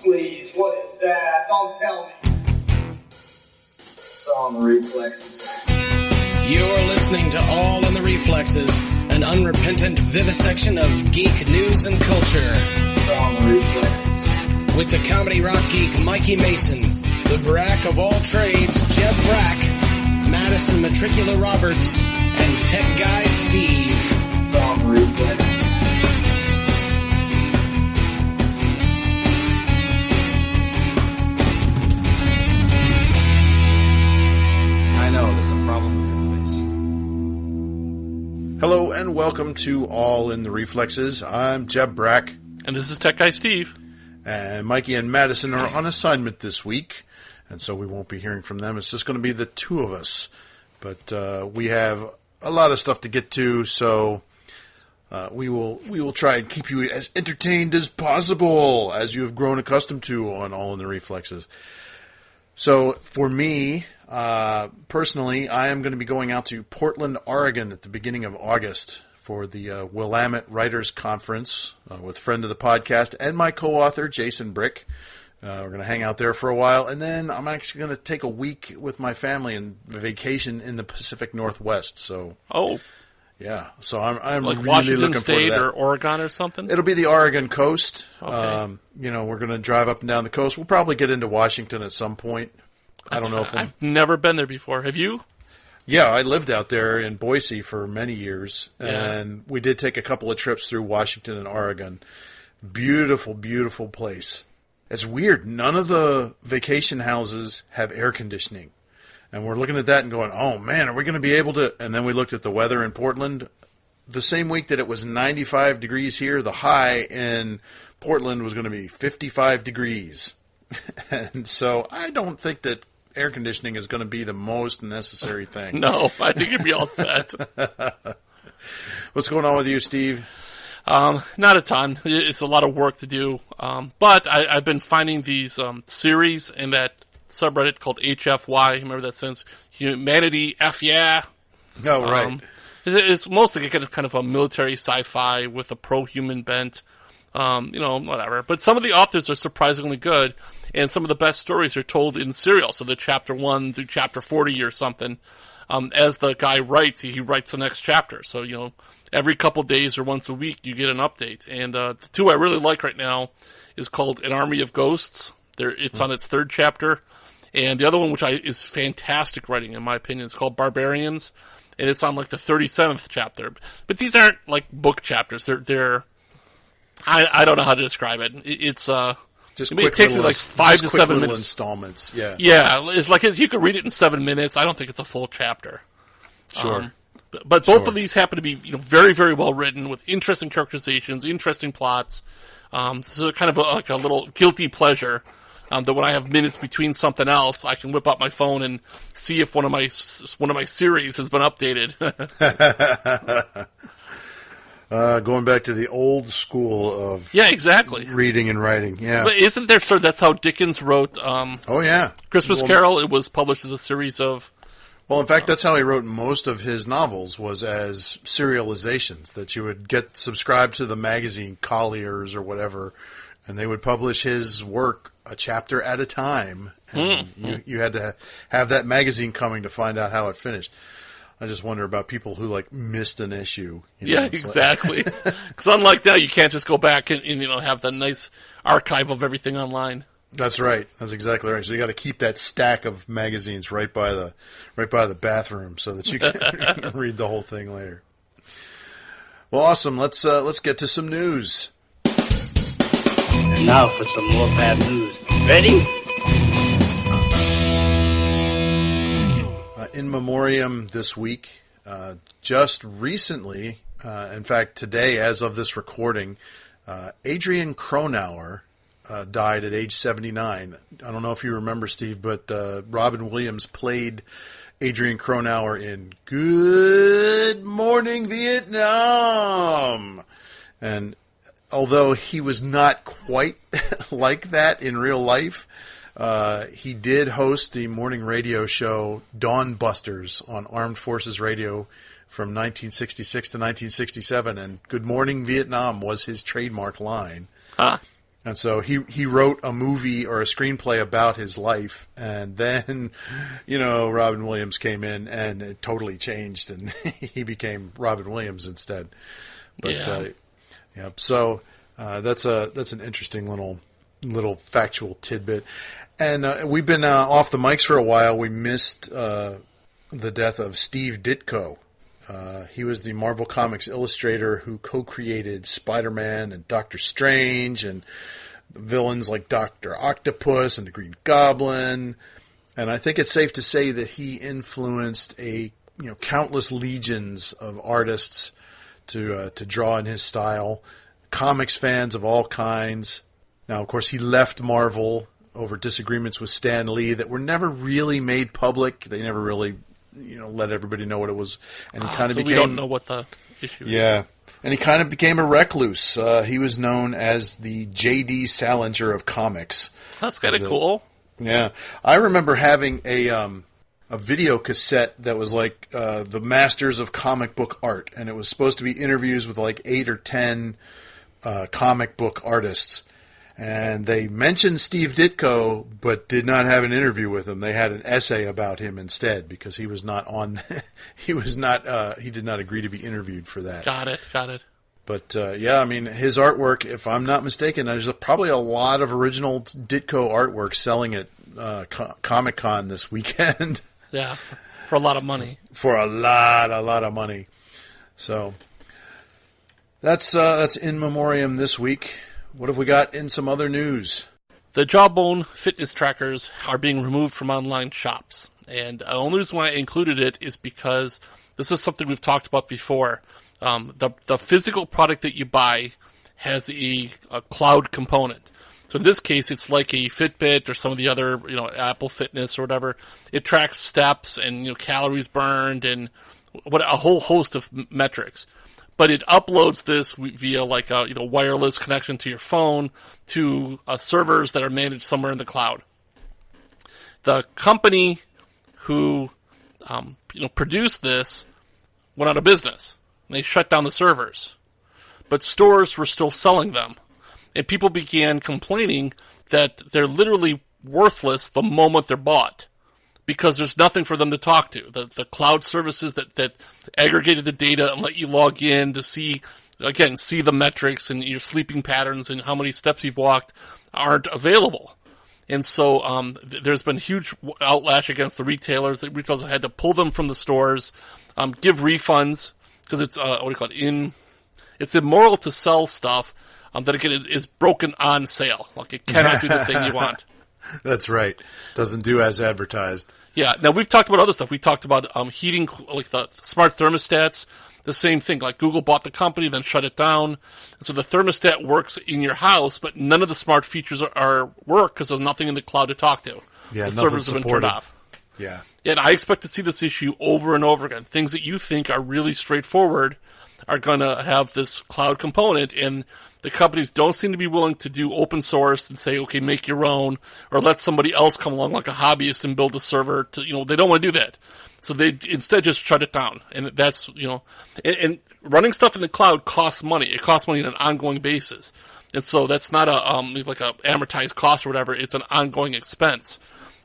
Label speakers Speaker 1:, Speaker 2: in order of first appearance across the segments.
Speaker 1: Please, what is that? Don't tell me. It's all in the Reflexes.
Speaker 2: You're listening to All in the Reflexes, an unrepentant vivisection of geek news and culture.
Speaker 1: It's all in the Reflexes.
Speaker 2: With the comedy rock geek Mikey Mason, the Brack of all trades Jeb Brack, Madison Matricula Roberts, and tech guy Steve.
Speaker 1: It's all in the Reflexes.
Speaker 3: I know, there's a problem with your face.
Speaker 4: Hello and welcome to All in the Reflexes. I'm Jeb Brack.
Speaker 5: And this is Tech Guy Steve.
Speaker 4: And Mikey and Madison are on assignment this week, and so we won't be hearing from them. It's just going to be the two of us. But we have a lot of stuff to get to, so we will try and keep you as entertained as possible, as you have grown accustomed to on All in the Reflexes. So for me, personally, I am going to be going out to Portland, Oregon at the beginning of August for the Willamette Writers Conference with friend of the podcast and my co-author, Jason Brick. We're going to hang out there for a while, and then I'm actually going to take a week with my family and vacation in the Pacific Northwest. So, yeah. So I'm
Speaker 5: like
Speaker 4: really
Speaker 5: Washington
Speaker 4: looking
Speaker 5: State
Speaker 4: forward to that.
Speaker 5: or Oregon or something?
Speaker 4: It'll be the Oregon coast.
Speaker 5: Okay.
Speaker 4: We're going to drive up and down the coast. We'll probably get into Washington at some point. I don't know if
Speaker 5: I've never been there before. Have you?
Speaker 4: Yeah, I lived out there in Boise for many years, and we did take a couple of trips through Washington and Oregon. Beautiful, beautiful place. It's weird. None of the vacation houses have air conditioning. And we're looking at that and going, oh, man, are we going to be able to? And then we looked at the weather in Portland. The same week that it was 95 degrees here, the high in Portland was going to be 55 degrees. And so I don't think that air conditioning is going to be the most necessary thing.
Speaker 5: No, I think you'd be all set.
Speaker 4: What's going on with you, Steve?
Speaker 5: Not a ton. It's a lot of work to do. But I've been finding these series in that subreddit called HFY. Remember that sense? Humanity F yeah.
Speaker 4: Oh, right.
Speaker 5: It's mostly kind of a military sci-fi with a pro-human bent. Whatever. But some of the authors are surprisingly good, and some of the best stories are told in serial. So the chapter 1 through chapter 40 or something. As the guy writes, he writes the next chapter. So, every couple days or once a week you get an update. And the two I really like right now is called An Army of Ghosts. It's on its third chapter. And the other one, which is fantastic writing in my opinion, is called Barbarians. And it's on like the 37th chapter. But these aren't like book chapters. They're I don't know how to describe it. It takes me like 5 to 7 minutes.
Speaker 4: Installments, yeah.
Speaker 5: Yeah, it's like you could read it in 7 minutes. I don't think it's a full chapter.
Speaker 4: Sure.
Speaker 5: But both of these happen to be very, very well written with interesting characterizations, interesting plots. So kind of like a little guilty pleasure that when I have minutes between something else, I can whip out my phone and see if one of my series has been updated.
Speaker 4: Going back to the old school of
Speaker 5: exactly
Speaker 4: reading and writing. Yeah,
Speaker 5: but isn't there? So that's how Dickens wrote. Christmas Carol. It was published as a series of.
Speaker 4: Well, in fact, that's how he wrote most of his novels, was as serializations, that you would get subscribed to the magazine Collier's or whatever, and they would publish his work a chapter at a time. And you had to have that magazine coming to find out how it finished. I just wonder about people who missed an issue.
Speaker 5: Exactly. Because unlike now, you can't just go back and have the nice archive of everything online.
Speaker 4: That's right. That's exactly right. So you got to keep that stack of magazines right by the bathroom so that you can read the whole thing later. Well, awesome. Let's get to some news.
Speaker 6: And now for some more bad news. Ready?
Speaker 4: In Memoriam this week, just recently, in fact today as of this recording, Adrian Cronauer died at age 79. I don't know if you remember, Steve, but Robin Williams played Adrian Cronauer in Good Morning Vietnam. And although he was not quite like that in real life, he did host the morning radio show Dawn Busters on Armed Forces Radio from 1966 to 1967, and Good Morning Vietnam was his trademark line.
Speaker 5: Huh.
Speaker 4: And so he wrote a movie or a screenplay about his life, and then, Robin Williams came in and it totally changed, and he became Robin Williams instead. But so that's an interesting little factual tidbit. And we've been off the mics for a while. We missed the death of Steve Ditko. He was the Marvel Comics illustrator who co-created Spider-Man and Doctor Strange and villains like Dr. Octopus and the Green Goblin. And I think it's safe to say that he influenced countless legions of artists to draw in his style, comics fans of all kinds. Now, of course, he left Marvel over disagreements with Stan Lee that were never really made public. They never really let everybody know what it was, and he kind of became.
Speaker 5: We don't know what the issue is.
Speaker 4: Yeah, and he kind of became a recluse. He was known as the J.D. Salinger of comics.
Speaker 5: That's kind of cool.
Speaker 4: Yeah, I remember having a video cassette that was like the Masters of Comic Book Art, and it was supposed to be interviews with like 8 or 10 comic book artists. And they mentioned Steve Ditko, but did not have an interview with him. They had an essay about him instead because he was not on. He did not agree to be interviewed for that.
Speaker 5: Got it.
Speaker 4: But his artwork, if I'm not mistaken, there's probably a lot of original Ditko artwork selling at Comic-Con this weekend.
Speaker 5: Yeah, for a lot of money.
Speaker 4: For a lot of money. So that's in memoriam this week. What have we got in some other news?
Speaker 5: The Jawbone fitness trackers are being removed from online shops. And the only reason why I included it is because this is something we've talked about before. The physical product that you buy has a cloud component. So in this case, it's like a Fitbit or some of the other, Apple Fitness or whatever. It tracks steps and, calories burned and a whole host of metrics. But it uploads this via like a wireless connection to your phone to servers that are managed somewhere in the cloud. The company who produced this went out of business. They shut down the servers, but stores were still selling them, and people began complaining that they're literally worthless the moment they're bought. Because there's nothing for them to talk to. The cloud services that aggregated the data and let you log in to see the metrics and your sleeping patterns and how many steps you've walked aren't available. And so there's been huge outlash against the retailers. The retailers have had to pull them from the stores, give refunds, because it's, it's immoral to sell stuff that, again, is broken on sale. Like, it cannot do the thing you want.
Speaker 4: That's right. Doesn't do as advertised.
Speaker 5: Yeah. Now, we've talked about other stuff. We talked about heating, like the smart thermostats. The same thing. Like Google bought the company, then shut it down. And so the thermostat works in your house, but none of the smart features work because there's nothing in the cloud to talk to.
Speaker 4: Yeah,
Speaker 5: the servers have been turned off.
Speaker 4: Yeah.
Speaker 5: And I expect to see this issue over and over again. Things that you think are really straightforward are going to have this cloud component, and the companies don't seem to be willing to do open source and say, okay, make your own, or let somebody else come along like a hobbyist and build a server to, they don't want to do that. So they instead just shut it down. And that's, and running stuff in the cloud costs money. It costs money on an ongoing basis. And so that's not like a amortized cost or whatever. It's an ongoing expense.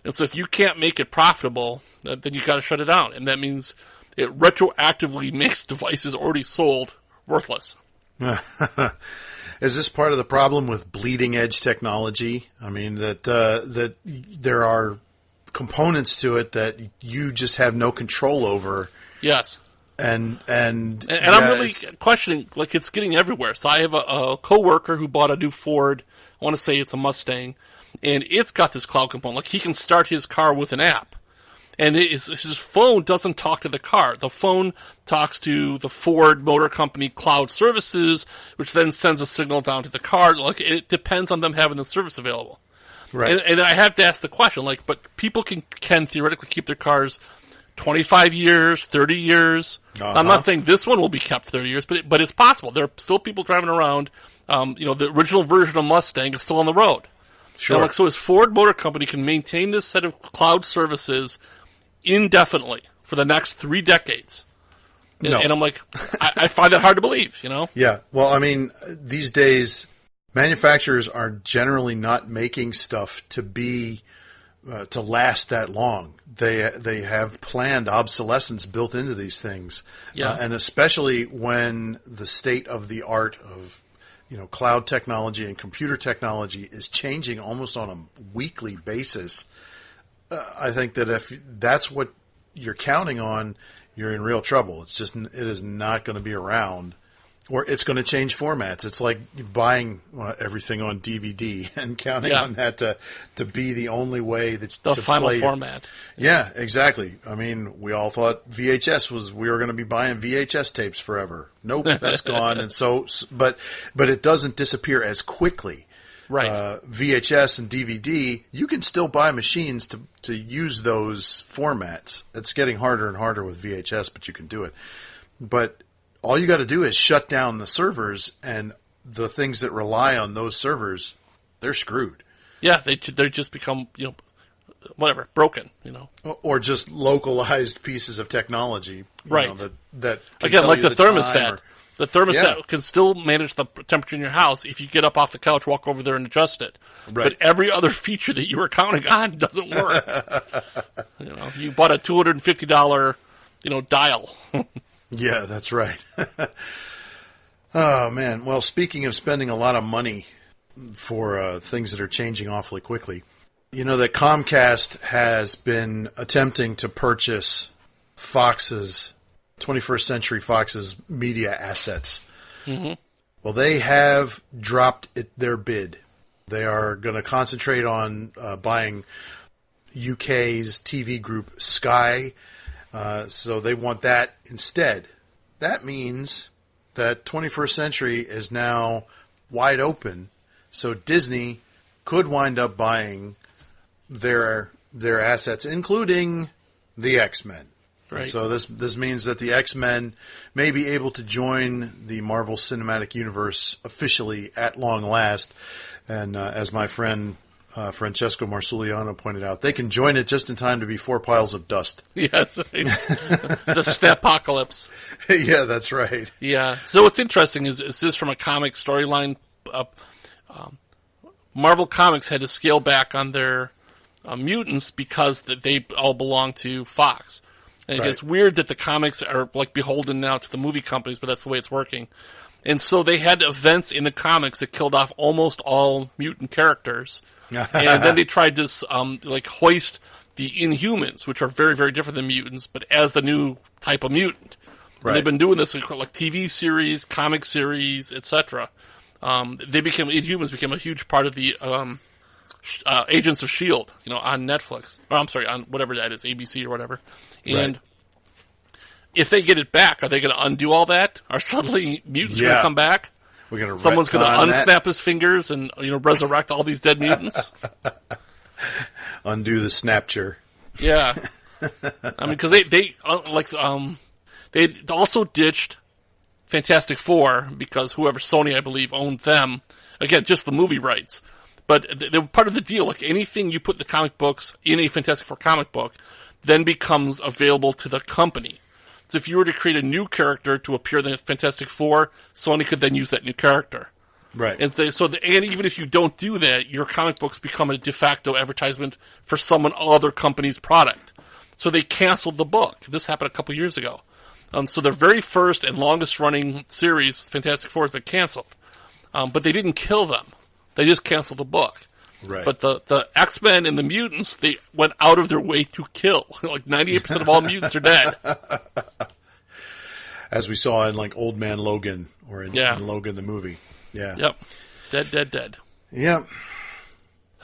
Speaker 5: And so if you can't make it profitable, then you got to shut it down. And that means it retroactively makes devices already sold worthless.
Speaker 4: Is this part of the problem with bleeding edge technology? I mean, that there are components to it that you just have no control over.
Speaker 5: Yes.
Speaker 4: And
Speaker 5: I'm really questioning, like, it's getting everywhere. So I have a coworker who bought a new Ford. I want to say it's a Mustang, and it's got this cloud component. Like, he can start his car with an app. And his phone doesn't talk to the car. The phone talks to the Ford Motor Company cloud services, which then sends a signal down to the car. Like, it depends on them having the service available.
Speaker 4: Right.
Speaker 5: And I have to ask the question, like, but people can theoretically keep their cars 25 years, 30 years. Uh-huh. I'm not saying this one will be kept 30 years, but it's possible. There are still people driving around. The original version of Mustang is still on the road.
Speaker 4: Sure.
Speaker 5: And so his Ford Motor Company can maintain this set of cloud services indefinitely for the next 3 decades. And I'm like, I find that hard to believe,
Speaker 4: Yeah. Well, I mean, these days, manufacturers are generally not making stuff to be to last that long. They have planned obsolescence built into these things, and especially when the state of the art of cloud technology and computer technology is changing almost on a weekly basis. I think that if that's what you're counting on, you're in real trouble. It is not going to be around, or it's going to change formats. It's like buying everything on DVD and counting on that to be the only way that
Speaker 5: the
Speaker 4: to
Speaker 5: final
Speaker 4: play.
Speaker 5: format.
Speaker 4: Yeah, exactly. I mean, we all thought we were going to be buying VHS tapes forever. Nope, that's gone. And but it doesn't disappear as quickly.
Speaker 5: Right.
Speaker 4: VHS and DVD, you can still buy machines to use those formats. It's getting harder and harder with VHS, but you can do it. But all you got to do is shut down the servers, and the things that rely on those servers, they're screwed.
Speaker 5: Yeah, they just become whatever, broken.
Speaker 4: Or just localized pieces of technology.
Speaker 5: Right.
Speaker 4: That
Speaker 5: again, like the thermostat. The thermostat can still manage the temperature in your house if you get up off the couch, walk over there, and adjust it.
Speaker 4: Right.
Speaker 5: But every other feature that you were counting on doesn't work. You bought a $250, dial.
Speaker 4: Yeah, that's right. Oh, man. Well, speaking of spending a lot of money for things that are changing awfully quickly, that Comcast has been attempting to purchase 21st Century Fox's media assets. Mm-hmm. Well, they have dropped their bid. They are going to concentrate on buying UK's TV group Sky. So they want that instead. That means that 21st Century is now wide open. So Disney could wind up buying their assets, including the X-Men. Right. And so this means that the X-Men may be able to join the Marvel Cinematic Universe officially at long last. And as my friend Francesco Marsuliano pointed out, they can join it just in time to be 4 piles of dust.
Speaker 5: Yes, the Snapocalypse.
Speaker 4: Yeah, that's right.
Speaker 5: Yeah. So what's interesting is this from a comic storyline. Marvel Comics had to scale back on their mutants because they all belong to Fox. And it's weird that the comics are beholden now to the movie companies, but that's the way it's working. And so they had events in the comics that killed off almost all mutant characters. And then they tried to hoist the Inhumans, which are very, very different than mutants, but as the new type of mutant. Right. And they've been doing this TV series, comic series, etc. Inhumans became a huge part of the Agents of S.H.I.E.L.D., on Netflix. Or I'm sorry, on whatever that is, ABC or whatever. And if they get it back, are they going to undo all that? Are suddenly mutants going to come back? Someone's going to unsnap his fingers and resurrect all these dead mutants?
Speaker 4: Undo the snapture.
Speaker 5: Yeah. I mean, because they also ditched Fantastic Four because whoever Sony, I believe, owned them. Again, just the movie rights. But they were part of the deal. Anything you put in the comic books in a Fantastic Four comic book then becomes available to the company. So if you were to create a new character to appear in the Fantastic Four, Sony could then use that new character.
Speaker 4: Right.
Speaker 5: And even if you don't do that, your comic books become a de facto advertisement for some other company's product. So they canceled the book. This happened a couple years ago. So their very first and longest running series, Fantastic Four, has been canceled. But they didn't kill them. They just canceled the book.
Speaker 4: Right.
Speaker 5: But the X-Men and the mutants, they went out of their way to kill. 98% of all mutants are dead.
Speaker 4: As we saw in Old Man Logan or in Logan the movie. Yeah.
Speaker 5: Yep. Dead.
Speaker 4: Yep.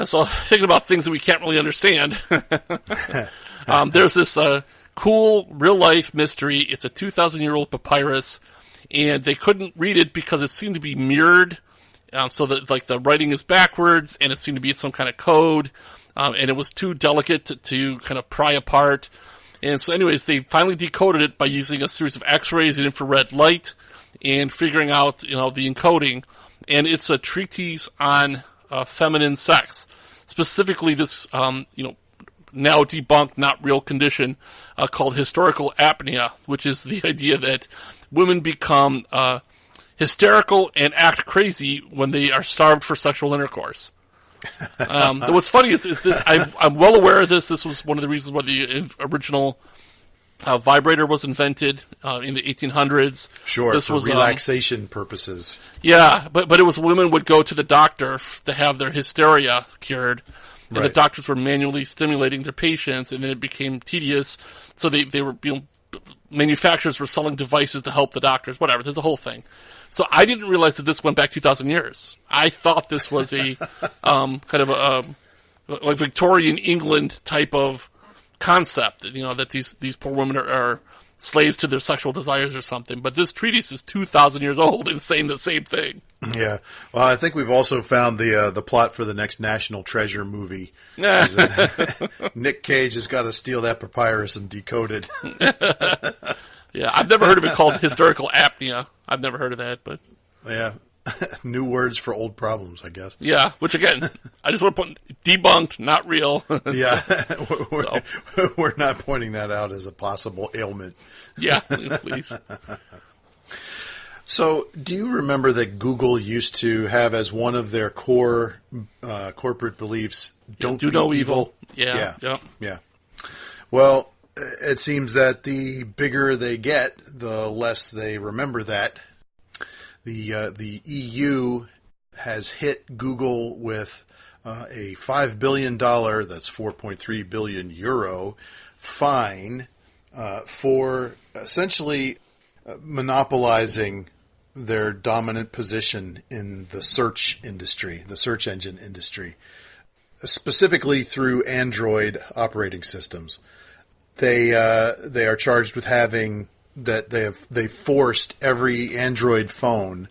Speaker 5: So thinking about things that we can't really understand. There's this cool real-life mystery. It's a 2,000-year-old papyrus, and they couldn't read it because it seemed to be mirrored. So that the writing is backwards, and it seemed to be in some kind of code, and it was too delicate to kind of pry apart. And so, anyways, they finally decoded it by using a series of X-rays and infrared light, and figuring out the encoding. And it's a treatise on feminine sex, specifically this now debunked, not real condition called historical apnea, which is the idea that women become hysterical and act crazy when they are starved for sexual intercourse. What's funny is this, I'm well aware of this. This was one of the reasons why the original vibrator was invented in the 1800s.
Speaker 4: Sure,
Speaker 5: this
Speaker 4: for
Speaker 5: was
Speaker 4: relaxation purposes.
Speaker 5: Yeah, but it was women would go to the doctor to have their hysteria cured, and the doctors were manually stimulating their patients, and then it became tedious. So they were, manufacturers were selling devices to help the doctors. Whatever, there's a whole thing. So I didn't realize that this went back 2,000 years. I thought this was a kind of a like Victorian England type of concept, that these poor women are slaves to their sexual desires or something. But this treatise is 2,000 years old and saying the same thing.
Speaker 4: Yeah. Well, I think we've also found the plot for the next National Treasure movie. Nick Cage has got to steal that papyrus and decode it.
Speaker 5: Yeah, I've never heard of it called hysterical apnea. I've never heard of that, but...
Speaker 4: Yeah. New words for old problems, I guess.
Speaker 5: Yeah, which again, I just want to put debunked, not real.
Speaker 4: Yeah, we're not pointing that out as a possible ailment.
Speaker 5: Yeah, please.
Speaker 4: So, do you remember that Google used to have as one of their core corporate beliefs, don't
Speaker 5: do
Speaker 4: be
Speaker 5: no
Speaker 4: evil?
Speaker 5: Yeah.
Speaker 4: Well, it seems that the bigger they get, the less they remember that. The EU has hit Google with a $5 billion, that's 4.3 billion euro, fine for essentially monopolizing their dominant position in the search industry, the search engine industry, specifically through Android operating systems. They are charged with having that they forced every Android phone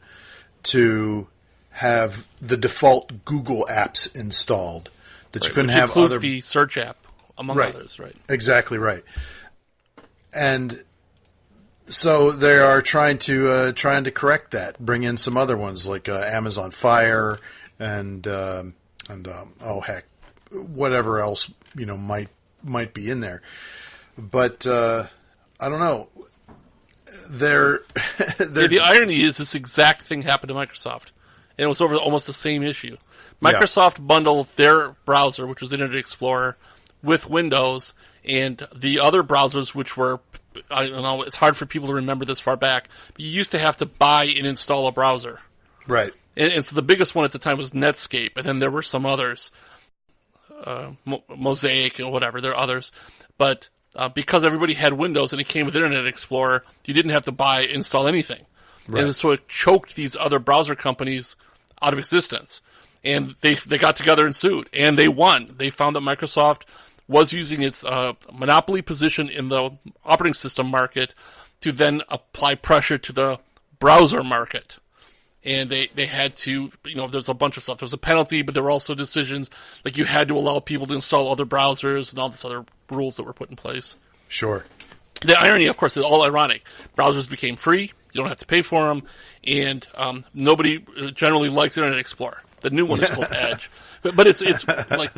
Speaker 4: to have the default Google apps installed. That you couldn't
Speaker 5: which
Speaker 4: have
Speaker 5: includes
Speaker 4: other
Speaker 5: the search app, among others, right?
Speaker 4: Exactly right. And so they are trying to correct that, bring in some other ones like Amazon Fire and whatever else might be in there. But I don't know.
Speaker 5: The irony is this exact thing happened to Microsoft, and it was over almost the same issue. Microsoft bundled their browser, which was Internet Explorer, with Windows, and the other browsers, which were, I don't know, it's hard for people to remember this far back, but you used to have to buy and install a browser.
Speaker 4: Right.
Speaker 5: And so the biggest one at the time was Netscape, and then there were some others, Mosaic and whatever, there are others, but because everybody had Windows and it came with Internet Explorer, you didn't have to install anything. Right. And so it choked these other browser companies out of existence. And they got together and sued. And they won. They found that Microsoft was using its monopoly position in the operating system market to then apply pressure to the browser market. And they had to, there's a bunch of stuff. There's a penalty, but there were also decisions, like you had to allow people to install other browsers and all this other rules that were put in place.
Speaker 4: Sure.
Speaker 5: The irony, of course, is all ironic. Browsers became free. You don't have to pay for them. And nobody generally likes Internet Explorer. The new one is called Edge. But it's like,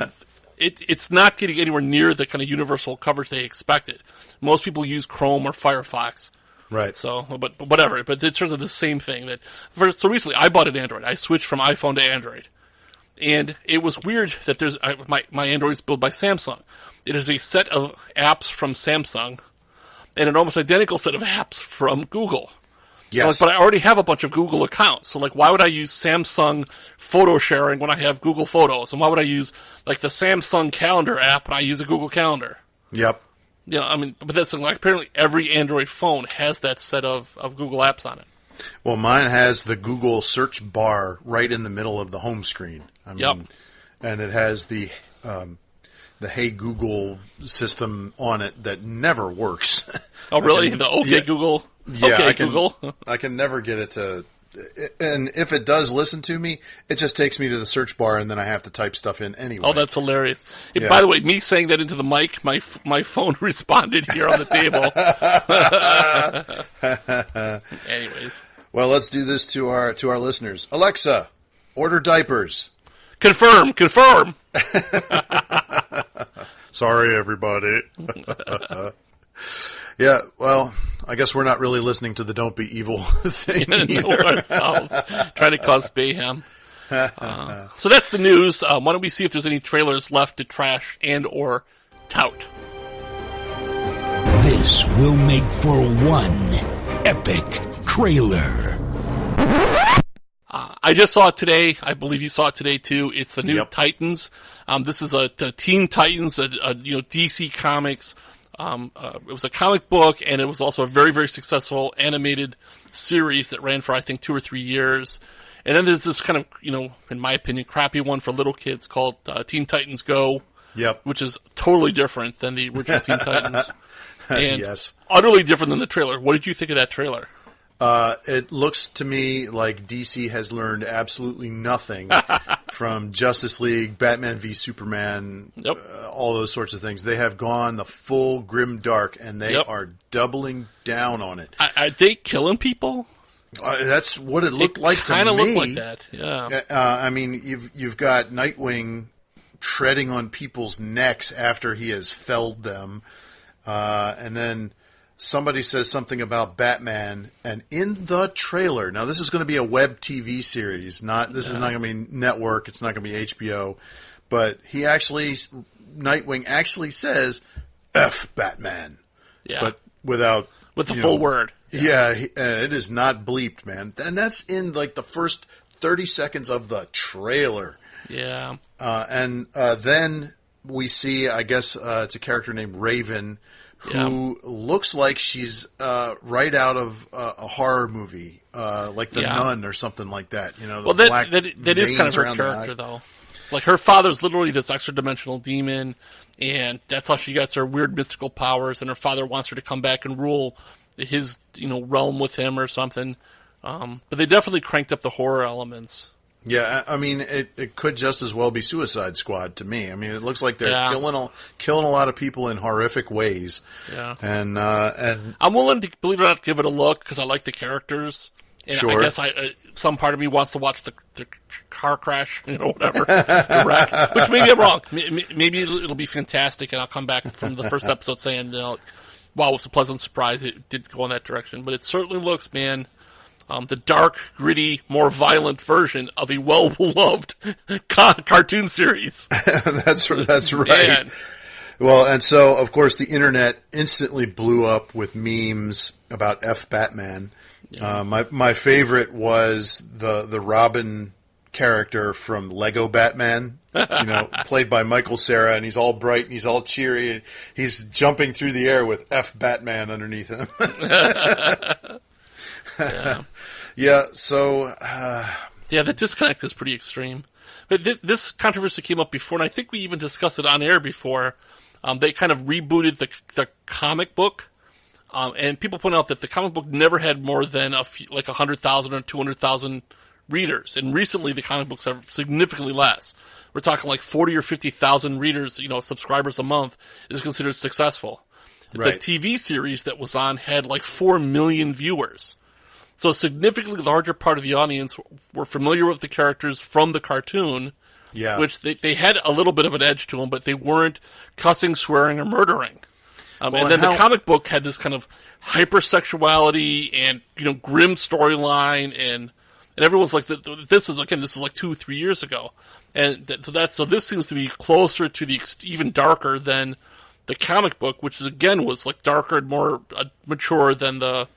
Speaker 5: it's not getting anywhere near the kind of universal coverage they expected. Most people use Chrome or Firefox.
Speaker 4: Right.
Speaker 5: So, but whatever. But in terms of the same thing so recently I bought an Android. I switched from iPhone to Android. And it was weird that my Android is built by Samsung. It is a set of apps from Samsung and an almost identical set of apps from Google.
Speaker 4: Yes.
Speaker 5: But I already have a bunch of Google accounts. So why would I use Samsung photo sharing when I have Google Photos? And why would I use the Samsung Calendar app when I use a Google Calendar?
Speaker 4: Yep.
Speaker 5: But that's apparently every Android phone has that set of Google apps on it.
Speaker 4: Well, mine has the Google search bar right in the middle of the home screen.
Speaker 5: Yep.
Speaker 4: And it has the Hey Google system on it that never works.
Speaker 5: Oh, really? The OK Google?
Speaker 4: Yeah,
Speaker 5: OK Google?
Speaker 4: I can never get it to... And if it does listen to me, it just takes me to the search bar, and then I have to type stuff in anyway.
Speaker 5: Oh, that's hilarious.
Speaker 4: Yeah.
Speaker 5: By the way, me saying that into the mic, my phone responded here on the table. Anyways.
Speaker 4: Well, let's do this to our listeners. Alexa, order diapers.
Speaker 5: Confirm.
Speaker 4: Sorry, everybody. Yeah, well, I guess we're not really listening to the "Don't Be Evil" thing either.
Speaker 5: Ourselves trying to cause mayhem. So that's the news. Why don't we see if there's any trailers left to trash and or tout?
Speaker 7: This will make for one epic trailer.
Speaker 5: I just saw it today. I believe you saw it today too. It's the new Titans. This is a Teen Titans, DC Comics. It was a comic book, and it was also a very, very successful animated series that ran for, I think, 2 or 3 years. And then there's this kind of, in my opinion, crappy one for little kids called Teen Titans Go.
Speaker 4: Yep.
Speaker 5: Which is totally different than the original Teen Titans. And
Speaker 4: yes.
Speaker 5: Utterly different than the trailer. What did you think of that trailer?
Speaker 4: It looks to me like DC has learned absolutely nothing from Justice League, Batman v Superman, all those sorts of things. They have gone the full grim dark, and they are doubling down on it.
Speaker 5: Are they killing people?
Speaker 4: That's what it looked like to me.
Speaker 5: Kind of looked like that, yeah.
Speaker 4: I mean, you've got Nightwing treading on people's necks after he has felled them, and then somebody says something about Batman, and in the trailer, now this is going to be a web TV series, is not going to be network, it's not going to be HBO, but Nightwing actually says, F Batman.
Speaker 5: Yeah.
Speaker 4: But with
Speaker 5: the full word.
Speaker 4: Yeah, it is not bleeped, man. And that's in like the first 30 seconds of the trailer.
Speaker 5: Yeah.
Speaker 4: And then we see, I guess it's a character named Raven, who looks like she's right out of a horror movie, like The Nun or something like that.
Speaker 5: That is kind of her character, though. Like, her father's literally this extra-dimensional demon, and that's how she gets her weird mystical powers, and her father wants her to come back and rule his, realm with him or something. But they definitely cranked up the horror elements.
Speaker 4: Yeah, I mean, it could just as well be Suicide Squad to me. I mean, it looks like they're killing a lot of people in horrific ways.
Speaker 5: Yeah,
Speaker 4: and
Speaker 5: I'm willing to, believe it or not, give it a look because I like the characters. And
Speaker 4: sure.
Speaker 5: I guess some part of me wants to watch the car crash, whatever, the wreck. Which maybe I'm wrong. Maybe it'll be fantastic, and I'll come back from the first episode saying, wow, it was a pleasant surprise. It did go in that direction, but it certainly looks, man. The dark, gritty, more violent version of a well-beloved cartoon series.
Speaker 4: That's right.
Speaker 5: Man.
Speaker 4: Well, and so, of course, the internet instantly blew up with memes about F Batman. Yeah. My favorite was the Robin character from Lego Batman, played by Michael Cera, and he's all bright and he's all cheery. And he's jumping through the air with F Batman underneath him.
Speaker 5: Yeah.
Speaker 4: Yeah, so...
Speaker 5: the disconnect is pretty extreme. But this controversy came up before, and I think we even discussed it on air before. They kind of rebooted the comic book, and people point out that the comic book never had more than 100,000 or 200,000 readers. And recently, the comic books have significantly less. We're talking like 40 or 50,000 readers, subscribers a month is considered successful.
Speaker 4: Right.
Speaker 5: The TV series that was on had like 4 million viewers. So a significantly larger part of the audience were familiar with the characters from the cartoon, which they had a little bit of an edge to them, but they weren't cussing, swearing, or murdering. And then the comic book had this kind of hypersexuality and grim storyline, and everyone's like, this is like 2-3 years ago, and so this seems to be closer to the even darker than the comic book, which again was like darker and more mature than the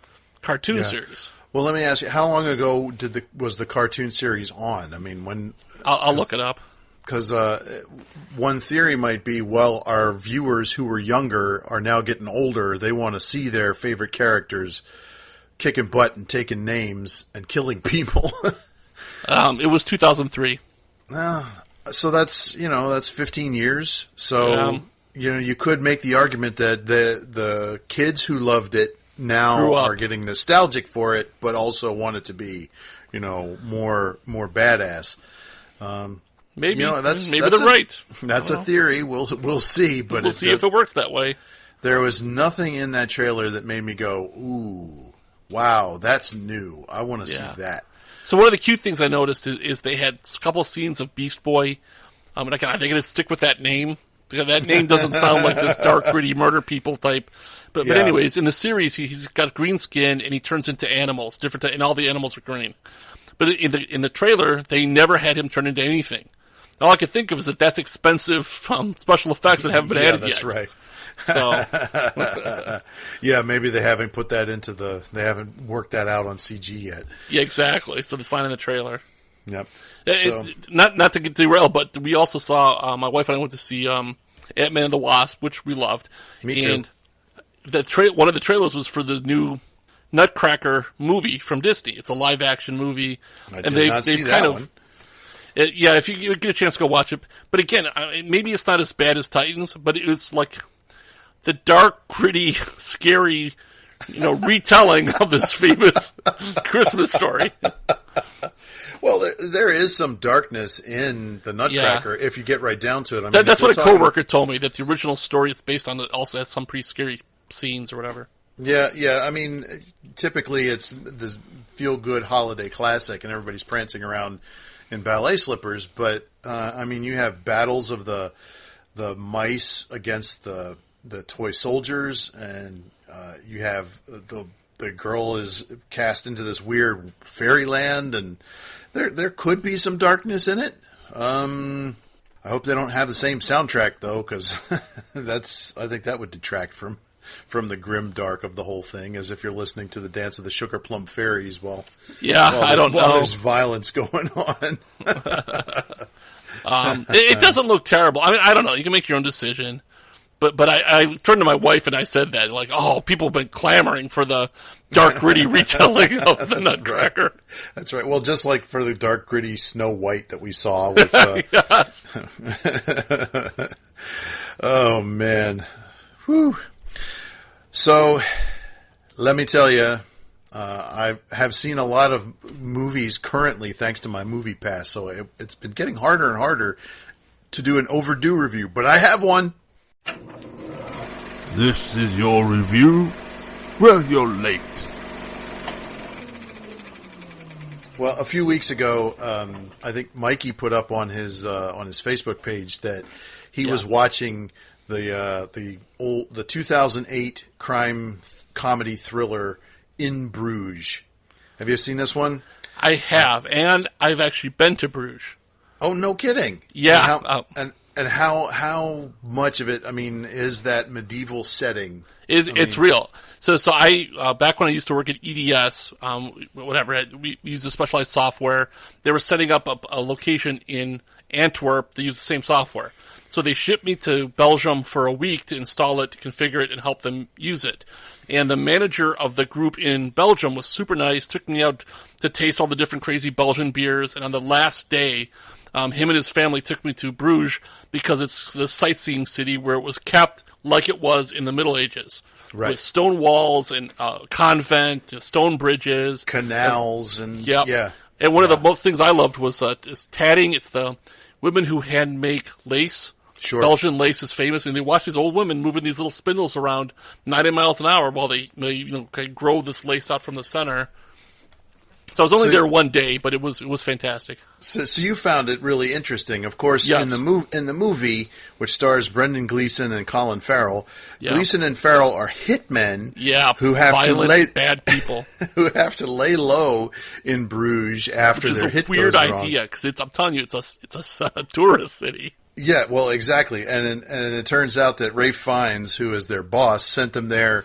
Speaker 5: cartoon series.
Speaker 4: Well, let me ask you, how long ago was the cartoon series on? I mean, when...
Speaker 5: I'll look it up.
Speaker 4: Because one theory might be, well, our viewers who were younger are now getting older. They want to see their favorite characters kicking butt and taking names and killing people.
Speaker 5: It was 2003.
Speaker 4: So that's 15 years. So, you could make the argument that the kids who loved it now are getting nostalgic for it, but also want it to be, more badass.
Speaker 5: Maybe
Speaker 4: that's
Speaker 5: they're right.
Speaker 4: That's a theory. We'll see, but
Speaker 5: we'll see if it works that way.
Speaker 4: There was nothing in that trailer that made me go, "Ooh, wow, that's new. I want to see that."
Speaker 5: So one of the cute things I noticed is they had a couple scenes of Beast Boy. And again, I think it'd stick with that name because that name doesn't sound like this dark, gritty murder people type. But
Speaker 4: Yeah.
Speaker 5: anyways, in the series, he's got green skin and he turns into animals, and all the animals are green. But in the trailer, they never had him turn into anything. All I could think of is that's expensive special effects that haven't been added yet.
Speaker 4: Yeah, that's right.
Speaker 5: So,
Speaker 4: Yeah, maybe they haven't put that they haven't worked that out on CG yet.
Speaker 5: yeah, exactly. So it's not in the trailer.
Speaker 4: Yep. So,
Speaker 5: Not to get derailed, but we also saw, my wife and I went to see Ant-Man and the Wasp, which we loved.
Speaker 4: Me too.
Speaker 5: And one of the trailers was for the new Nutcracker movie from Disney. It's a live-action movie.
Speaker 4: I did not see that one.
Speaker 5: Yeah, if you get a chance to go watch it. But again, maybe it's not as bad as Titans, but it's like the dark, gritty, scary, retelling of this famous Christmas story.
Speaker 4: Well, there is some darkness in the Nutcracker if you get right down to it. I mean,
Speaker 5: That's what a coworker told me, that the original story it's based on also has some pretty scary scenes or whatever.
Speaker 4: Yeah. I mean, typically it's this feel-good holiday classic, and everybody's prancing around in ballet slippers. But I mean, you have battles of the mice against the toy soldiers, and you have the girl is cast into this weird fairyland, and there could be some darkness in it. I hope they don't have the same soundtrack though, because I think that would detract from the grim dark of the whole thing, as if you're listening to the Dance of the Sugar Plum Fairies while
Speaker 5: I don't know.
Speaker 4: While there's violence going on.
Speaker 5: It doesn't look terrible. I mean, I don't know. You can make your own decision. But I turned to my wife and I said that, like, people have been clamoring for the dark, gritty retelling of the Nutcracker.
Speaker 4: Right. That's right. Well, just like for the dark, gritty Snow White that we saw with.
Speaker 5: Yes.
Speaker 4: Oh man. Whew. So, let me tell you, I have seen a lot of movies currently thanks to my Movie Pass, so it's been getting harder and harder to do an overdue review, but I have one.
Speaker 8: This is your review? Well, you're late.
Speaker 4: Well, a few weeks ago, I think Mikey put up on his Facebook page that he was watching the 2008 crime comedy thriller In Bruges. Have you seen this one?
Speaker 5: I have, and I've actually been to Bruges.
Speaker 4: Oh, no kidding!
Speaker 5: Yeah,
Speaker 4: and how much of it? I mean, is that medieval setting?
Speaker 5: It's real. So I back when I used to work at EDS, we used a specialized software. They were setting up a location in Antwerp. They used the same software. So they shipped me to Belgium for a week to install it, to configure it, and help them use it. And the manager of the group in Belgium was super nice, took me out to taste all the different crazy Belgian beers, and on the last day, him and his family took me to Bruges because it's the sightseeing city where it was kept like it was in the Middle Ages.
Speaker 4: Right.
Speaker 5: With stone walls and convent, stone bridges.
Speaker 4: Canals
Speaker 5: Yeah. And one of the most things I loved was is tatting. It's the women who hand make lace.
Speaker 4: Sure.
Speaker 5: Belgian lace is famous, and they watch these old women moving these little spindles around 90 miles an hour while they grow this lace out from the center. So I was only there one day, but it was fantastic.
Speaker 4: So you found it really interesting. Of course,
Speaker 5: yes.
Speaker 4: in the movie, which stars Brendan Gleeson and Colin Farrell, Gleeson and Farrell are hitmen who have
Speaker 5: violent, bad people
Speaker 4: who have to lay low in Bruges after their hit goes wrong.
Speaker 5: Which is a weird idea, because I'm telling you, it's a tourist city.
Speaker 4: Yeah, well, exactly. And it turns out that Ralph Fiennes, who is their boss, sent them there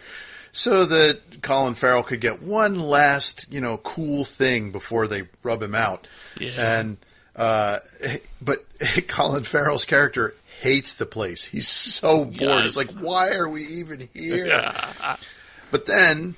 Speaker 4: so that Colin Farrell could get one last, cool thing before they rub him out.
Speaker 5: Yeah.
Speaker 4: And but Colin Farrell's character hates the place. He's so bored.
Speaker 5: Yes.
Speaker 4: It's like, why are we even here?
Speaker 5: Yeah.
Speaker 4: But then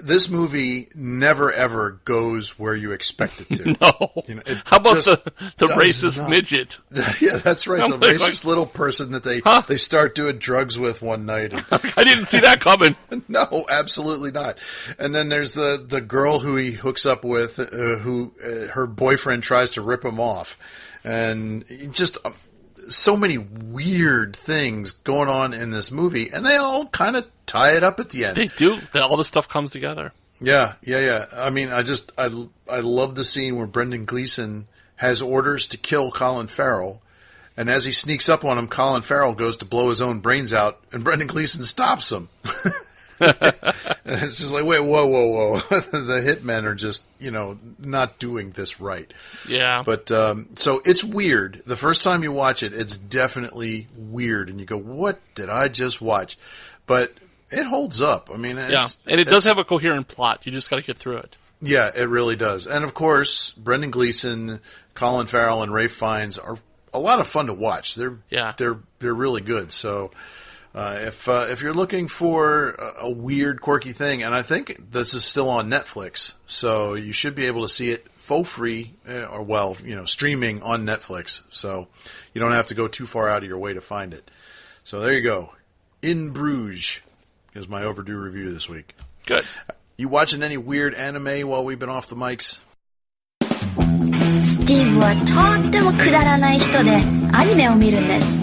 Speaker 4: this movie never ever goes where you expect it to.
Speaker 5: No. How about the racist
Speaker 4: not.
Speaker 5: Midget?
Speaker 4: Yeah, that's right. The
Speaker 5: like,
Speaker 4: racist little person that they start doing drugs with one night. And,
Speaker 5: I didn't see that coming.
Speaker 4: no, absolutely not. And then there's the girl who he hooks up with, who her boyfriend tries to rip him off, and just so many weird things going on in this movie, and they all kind of tie it up at the end.
Speaker 5: They do. All this stuff comes together.
Speaker 4: Yeah. I mean, I love the scene where Brendan Gleeson has orders to kill Colin Farrell, And as he sneaks up on him, Colin Farrell goes to blow his own brains out, and Brendan Gleeson stops him. And it's just like, wait, whoa. The hitmen are just, not doing this right.
Speaker 5: Yeah.
Speaker 4: But, so it's weird. The first time you watch it, it's definitely weird. And you go, what did I just watch? But it holds up. I mean,
Speaker 5: and it does have a coherent plot. You just got to get through it.
Speaker 4: Yeah, it really does. And of course, Brendan Gleeson, Colin Farrell, and Ralph Fiennes are a lot of fun to watch. They're really good. So, if you're looking for a weird, quirky thing, and I think this is still on Netflix, so you should be able to see it for free, streaming on Netflix. So you don't have to go too far out of your way to find it. So there you go. In Bruges is my overdue review this week.
Speaker 5: Good.
Speaker 4: You watching any weird anime while we've been off the mics?
Speaker 9: スティーブはとってもくだらない人でアニメを見るんです。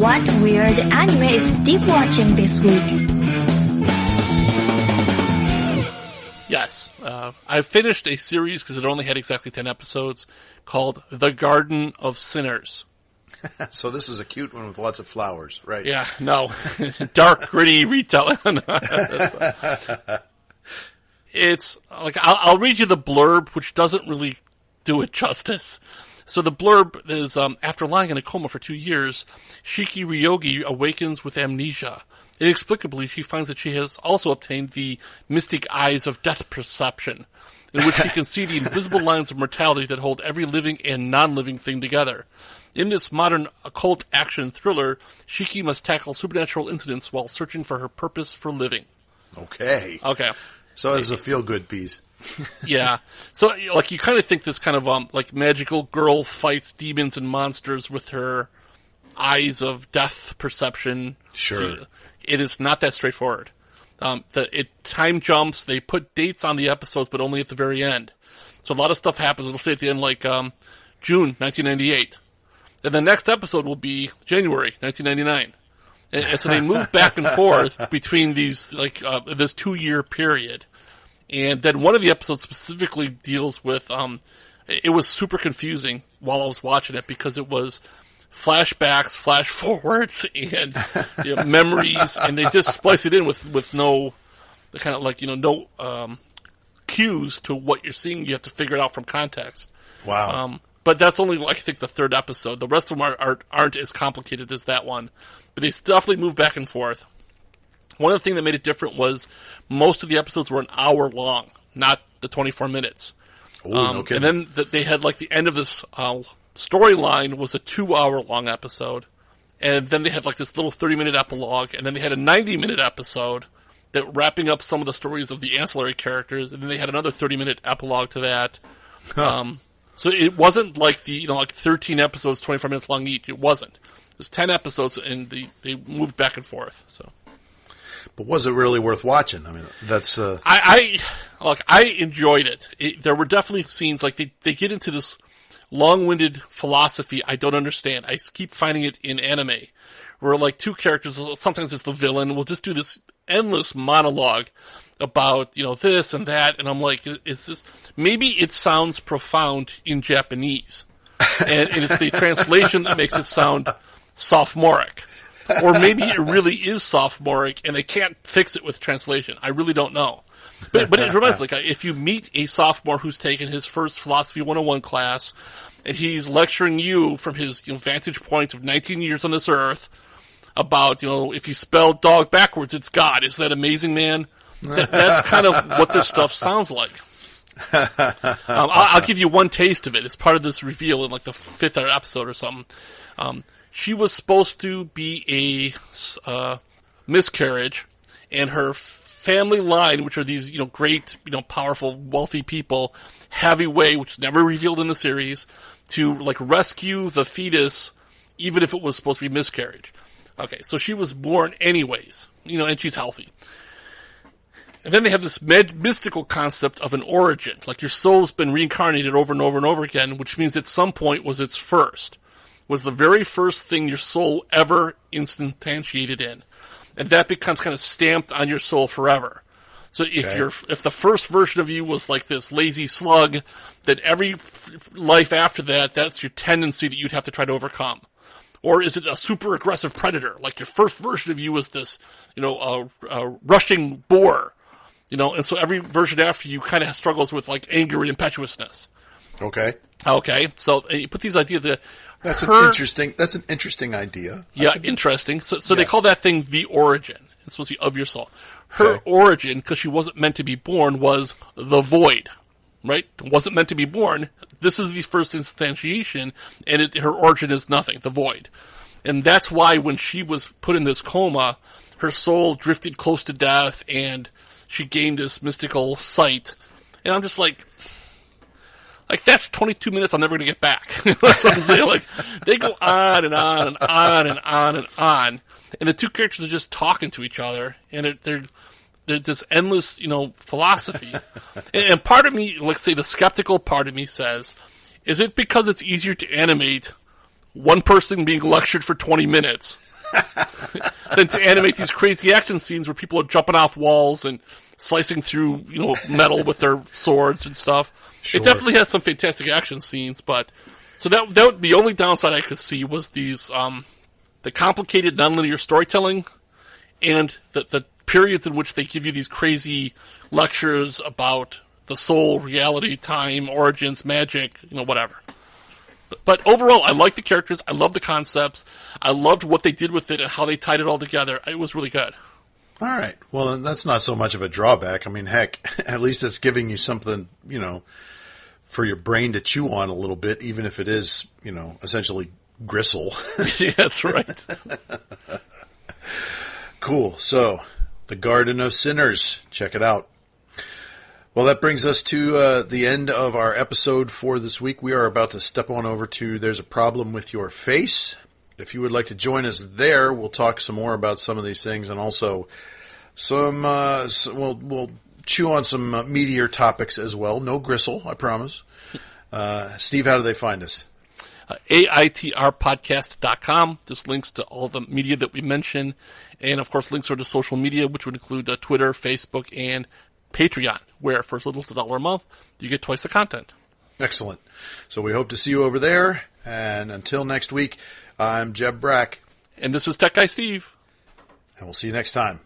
Speaker 9: What weird anime is Steve watching this week?
Speaker 5: Yes. I finished a series because it only had exactly 10 episodes called The Garden of Sinners.
Speaker 4: So this is a cute one with lots of flowers, right?
Speaker 5: Yeah, no. Dark, gritty retelling. It's like, I'll read you the blurb, which doesn't really do it justice. So the blurb is, after lying in a coma for 2 years, Shiki Ryogi awakens with amnesia. Inexplicably, she finds that she has also obtained the mystic eyes of death perception, in which she can see the invisible lines of mortality that hold every living and non-living thing together. In this modern occult action thriller, Shiki must tackle supernatural incidents while searching for her purpose for living.
Speaker 4: Okay. So it's a feel-good piece.
Speaker 5: Yeah. So, like, you kind of think this kind of, like, magical girl fights demons and monsters with her eyes of death perception.
Speaker 4: Sure.
Speaker 5: It is not that straightforward. Time jumps, they put dates on the episodes, but only at the very end. So a lot of stuff happens. It'll say at the end, like, June 1998. And the next episode will be January 1999. And so they move back and forth between these, like, this 2-year period. And then one of the episodes specifically deals with, it was super confusing while I was watching it because it was flashbacks, flash forwards, and memories, and they just splice it in with no, kind of like, no cues to what you're seeing. You have to figure it out from context.
Speaker 4: Wow.
Speaker 5: But that's only, like, I think, the third episode. The rest of them aren't as complicated as that one. But they definitely move back and forth. One of the things that made it different was most of the episodes were an hour long, not the 24 minutes.
Speaker 4: Okay.
Speaker 5: And then they had, like, the end of this storyline was a 2-hour long episode. And then they had, like, this little 30-minute epilogue. And then they had a 90-minute episode that wrapping up some of the stories of the ancillary characters. And then they had another 30-minute epilogue to that. So it wasn't like the, like 13 episodes, 24 minutes long each. It wasn't. It was 10 episodes, and they moved back and forth. So,
Speaker 4: but was it really worth watching? I mean, that's
Speaker 5: I enjoyed it. There were definitely scenes like they get into this long-winded philosophy I don't understand. I keep finding it in anime, where like two characters, sometimes it's the villain, will just do this endless monologue about, this and that, and I'm like, is this, maybe it sounds profound in Japanese, and it's the translation that makes it sound sophomoric, or maybe it really is sophomoric, and they can't fix it with translation. I really don't know. But it reminds me, like, if you meet a sophomore who's taken his first Philosophy 101 class, and he's lecturing you from his, vantage point of 19 years on this earth, about, if you spell dog backwards, it's God. Isn't that amazing, man? That's kind of what this stuff sounds like. I'll give you one taste of it. It's part of this reveal in like the 5th episode or something. She was supposed to be a miscarriage, and her family line, which are these great, powerful, wealthy people, have a way, which is never revealed in the series, to like rescue the fetus, even if it was supposed to be miscarriage. Okay, so she was born anyways, and she's healthy. And then they have this mystical concept of an origin. Like your soul's been reincarnated over and over and over again, which means at some point was its first. Was the very first thing your soul ever instantiated in. And that becomes kind of stamped on your soul forever. So if the first version of you was like this lazy slug, then every life after that, that's your tendency that you'd have to try to overcome. Or is it a super aggressive predator? Like your first version of you was this, a rushing boar, and so every version after you kind of struggles with like anger and impetuousness.
Speaker 4: Okay.
Speaker 5: So you put these ideas that
Speaker 4: that's an interesting idea.
Speaker 5: Yeah, interesting. So they call that thing the origin. It's supposed to be of your soul. Her origin, because she wasn't meant to be born, was the void, right? Wasn't meant to be born. This is the first instantiation, and her origin is nothing, the void. And that's why when she was put in this coma, her soul drifted close to death, and she gained this mystical sight. And I'm just like that's 22 minutes I'm never going to get back. That's what I'm saying. Like, they go on and on and on and on and on. And the two characters are just talking to each other, and they're this endless, philosophy. and part of me, let's say the skeptical part of me says, is it because it's easier to animate one person being lectured for 20 minutes than to animate these crazy action scenes where people are jumping off walls and slicing through, metal with their swords and stuff? Sure. It definitely has some fantastic action scenes, but so that the only downside I could see was these the complicated nonlinear storytelling and the periods in which they give you these crazy lectures about the soul, reality, time, origins, magic, whatever. But overall, I like the characters. I love the concepts. I loved what they did with it and how they tied it all together. It was really good.
Speaker 4: All right. Well, that's not so much of a drawback. I mean, heck, at least it's giving you something, for your brain to chew on a little bit, even if it is, essentially gristle.
Speaker 5: Yeah, that's right.
Speaker 4: Cool. So, The Garden of Sinners. Check it out. Well, that brings us to the end of our episode for this week. We are about to step on over to There's a Problem with Your Face. If you would like to join us there, we'll talk some more about some of these things, and also we'll chew on some meatier topics as well. No gristle, I promise. Steve, how do they find us?
Speaker 5: AITRpodcast.com. There's links to all the media that we mentioned, and of course links are to social media, which would include Twitter, Facebook, and Patreon, where for as little as $1 a month, you get twice the content.
Speaker 4: Excellent. So we hope to see you over there, and until next week, I'm Jeb Brack.
Speaker 5: And this is Tech Guy Steve.
Speaker 4: And we'll see you next time.